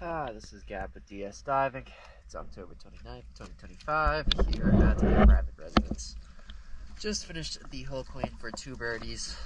This is Gab with DS Diving. It's October 29th, 2025, here at my private residence. Just finished the hull clean for Two Birdies.